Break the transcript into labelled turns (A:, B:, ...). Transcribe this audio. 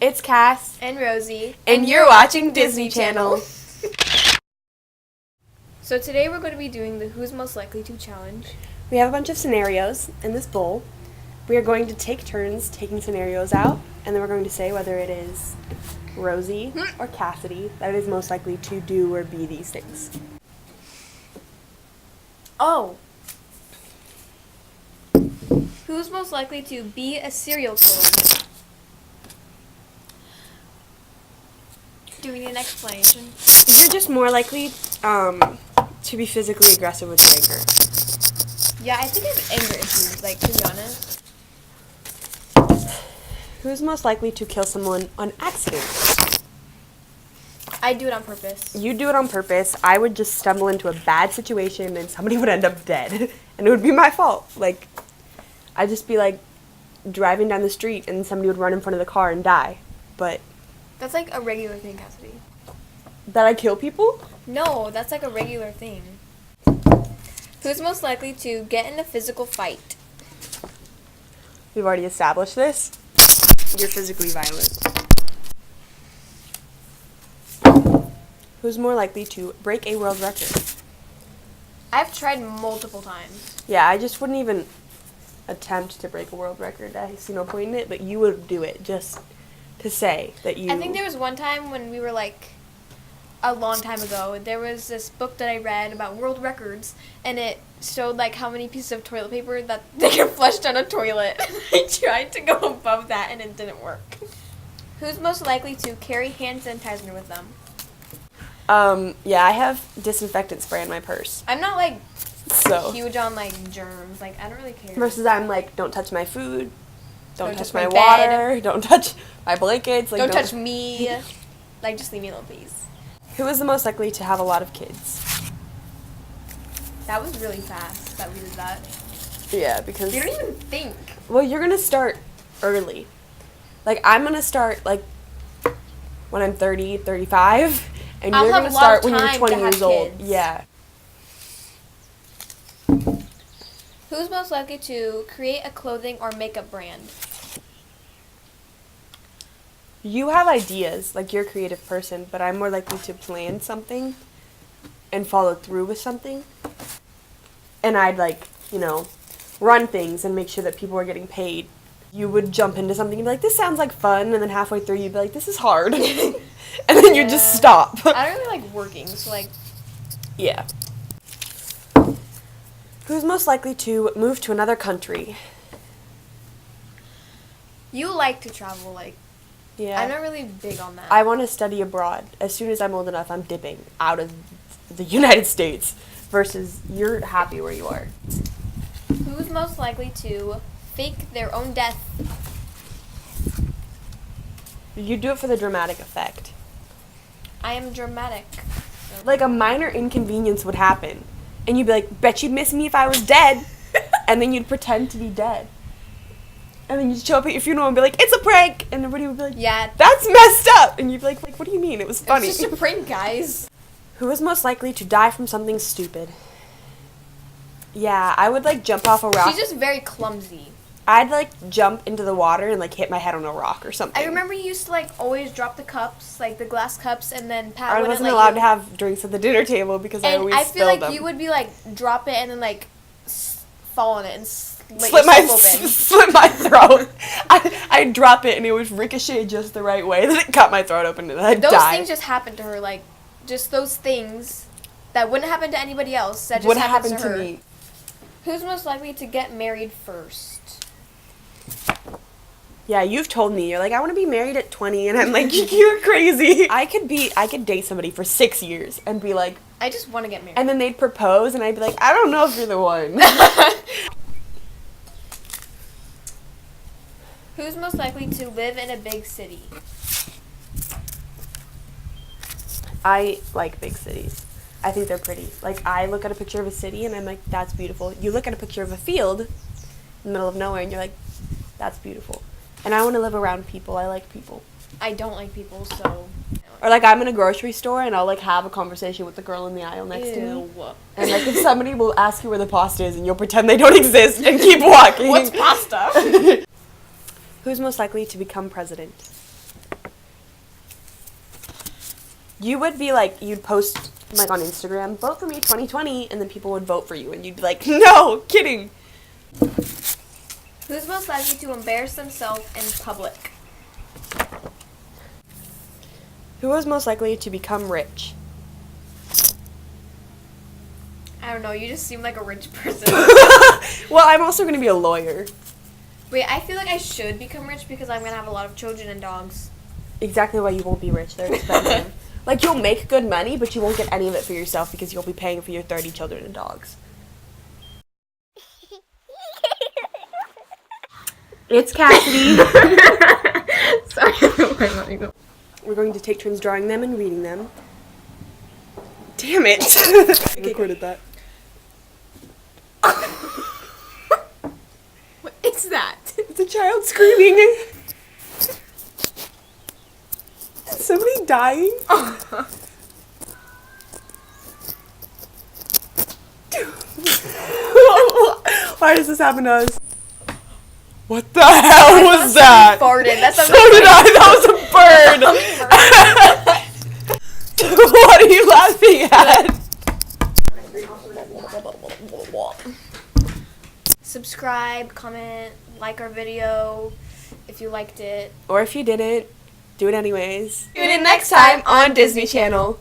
A: It's Kas
B: and Rosie,
A: and you're watching Disney Channel.
B: So today we're going to be doing the Who's Most Likely to challenge.
A: We have a bunch of scenarios in this bowl. We are going to take turns taking scenarios out, and then we're going to say whether it is Rosie or Cassidy that is most likely to do or be these things.
B: Oh. Who's most likely to be a serial killer? Do we need an explanation?
A: You're just more likely to be physically aggressive with your anger.
B: Yeah, I think I have anger issues, like, to be honest.
A: Who's most likely to kill someone on accident?
B: I do it on purpose.
A: You do it on purpose. I would just stumble into a bad situation and somebody would end up dead. And it would be my fault. Like, I'd just be like driving down the street and somebody would run in front of the car and die. But
B: That's like a regular thing, Cassidy.
A: that I kill people?
B: No, that's like a regular thing. Who's most likely to get in a physical fight?
A: We've already established this. You're physically violent. Who's more likely to break a world record?
B: I've tried multiple times.
A: Yeah, I just wouldn't even attempt to break a world record. I see no point in it, but you would do it just to say that you...
B: I think there was one time when we were like, a long time ago, there was this book that I read about world records, and it showed like how many pieces of toilet paper that they could flush down a toilet. I tried to go above that and it didn't work. Who's most likely to carry hand sanitizer with them?
A: Yeah, I have disinfectant spray in my purse.
B: I'm not like
A: So
B: huge on like germs, like I don't really care.
A: versus I'm like, don't touch my food, don't touch my
B: my
A: water, don't touch my blankets, like
B: don't touch me. Like just leave me alone, please.
A: Who is the most likely to have a lot of kids?
B: That was really fast that we did that.
A: Yeah, because
B: You don't even think.
A: well, you're gonna start early. Like I'm gonna start like when I'm 30, 35, and
B: I'll
A: you're
B: have
A: gonna
B: a lot
A: start
B: of
A: when you're
B: time
A: 20
B: to
A: years
B: have
A: old.
B: kids.
A: Yeah.
B: Who's most likely to create a clothing or makeup brand?
A: You have ideas, like you're a creative person, but I'm more likely to plan something and follow through with something. And I'd like, run things and make sure that people are getting paid. You would jump into something and be like, this sounds like fun, and then halfway through you'd be like, this is hard. And then you just stop.
B: I don't really like working, so like...
A: Yeah. Who's most likely to move to another country?
B: You like to travel, like...
A: Yeah.
B: I'm not really big on that.
A: I want to study abroad. As soon as I'm old enough, I'm dipping out of the United States versus you're happy where you are.
B: Who's most likely to fake their own death?
A: You do it for the dramatic effect.
B: I am dramatic.
A: Like a minor inconvenience would happen, and you'd be like, bet you'd miss me if I was dead, and then you'd pretend to be dead. And then you'd show up at your funeral and be like, it's a prank! And everybody would be like,
B: Yeah.
A: that's messed up! And you'd be like, what do you mean? It was funny.
B: It's just a prank, guys.
A: Who is most likely to die from something stupid? Yeah, I would like jump off a rock.
B: She's just very clumsy.
A: I'd like jump into the water and like hit my head on a rock or something.
B: I remember you used to like always drop the cups, like the glass cups, and then Pat
A: I
B: wouldn't
A: wasn't
B: let
A: allowed
B: you.
A: to have drinks at the dinner table because I
B: And
A: always
B: I feel
A: spilled
B: like
A: them.
B: you would be like drop it and then like fall on it and slit
A: Slip
B: yourself open.
A: slit my throat. I'd drop it and it would ricochet just the right way that it cut my throat open and I'd
B: Those
A: die.
B: things just happened to her, like just those things that wouldn't happen to anybody else. That just
A: What
B: happens
A: happened
B: to her.
A: me?
B: Who's most likely to get married first?
A: Yeah, you've told me. You're like, I want to be married at 20, and I'm like, you're crazy. I could date somebody for 6 years and be like,
B: I just want to get married.
A: and then they'd propose, and I'd be like, I don't know if you're the one.
B: Who's most likely to live in a big city?
A: I like big cities. I think they're pretty. Like, I look at a picture of a city, and I'm like, that's beautiful. You look at a picture of a field in the middle of nowhere, and you're like, that's beautiful. And I want to live around people. I like people.
B: I don't like people, so...
A: Or, like, I'm in a grocery store, and I'll, like, have a conversation with the girl in the aisle next to me.
B: Ew.
A: And, like, if somebody will ask you where the pasta is, and you'll pretend they don't exist and keep walking.
B: What's pasta?
A: Who's most likely to become president? You would be like, you'd post like on Instagram, vote for me 2020, and then people would vote for you, and you'd be like, no, kidding.
B: Who's most likely to embarrass themselves in public?
A: Who was most likely to become rich?
B: I don't know, you just seem like a rich person.
A: Well, I'm also going to be a lawyer.
B: Wait, I feel like I should become rich because I'm going to have a lot of children and dogs.
A: Exactly why you won't be rich. They're expensive. Like, you'll make good money, but you won't get any of it for yourself because you'll be paying for your 30 children and dogs. It's Cassidy.
C: Sorry,
A: We're going to take turns drawing them and reading them. Damn it! I recorded that.
B: What is that?
A: It's a child screaming. Is somebody dying? Why does this happen to us? What the hell was that?
B: Farted. That's
A: So did I. That was a bird. What are you laughing at?
B: Subscribe, comment, like our video if you liked it.
A: Or if you didn't, do it anyways. Tune in next time on Disney Channel.